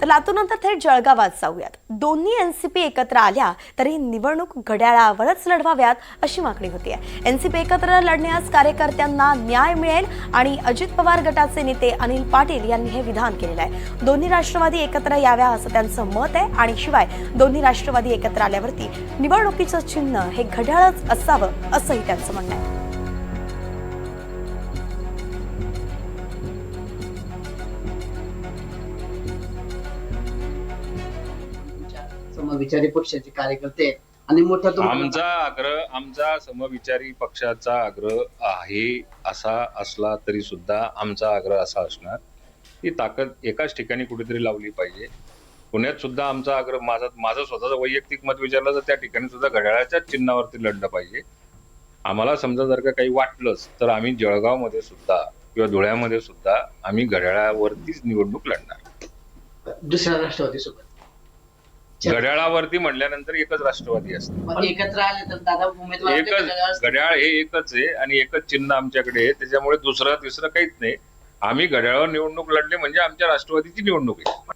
तर लातूरनंतर थेट जळगावात जाऊयात। दोन्ही एनसीपी एकत्र आल्या तरी निवडणूक घड्याळावरच लढवाव्यात अशी मागणी होतीये। एनसीपी एकत्र लढण्यास कार्यकर्त्यांना न्याय मिळेल आणि अजित पवार गटाचे नेते अनिल पाटील यांनी हे विधान केलेलं आहे। दोन्ही राष्ट्रवादी एकत्र याव्या असं त्यांचं मत आहे आणि शिवाय दोन्ही राष्ट्रवादी एकत्र आल्यावरती निवडणुकीचं चिन्ह हे घड्याळच असावं असंही त्यांचं म्हणणं आहे। समविचारी पक्षाचे कार्यकर्ते आणि मोठा आमचा समविचारी पक्षाचा आग्रह आहे असा असला तरी सुद्धा आमचा आग्रह असा असणार की ताकद एकाच ठिकाणी कुठेतरी लावली पाहिजे। पुण्यात सुद्धा आमचा आग्रह माझं स्वतःचं वैयक्तिक मत विचारलं तर त्या ठिकाणी सुद्धा घड्याळाच्या चिन्हावरती लढलं पाहिजे। आम्हाला समजा जर का काही वाटलंच तर आम्ही जळगावमध्ये सुद्धा किंवा धुळ्यामध्ये सुद्धा आम्ही घड्याळावरतीच निवडणूक लढणार। दुसऱ्या राष्ट्रवादी सोबत घड्याळावरती म्हटल्यानंतर एकच राष्ट्रवादी असते। एकत्र आले तर दादा उमेदवार एकच घड्याळ हे एकच आहे आणि एकच चिन्ह आमच्याकडे आहे, त्याच्यामुळे दुसरं तिसरं काहीच नाही। आम्ही घड्याळावर निवडणूक लढले म्हणजे आमच्या राष्ट्रवादीची निवडणूक आहे।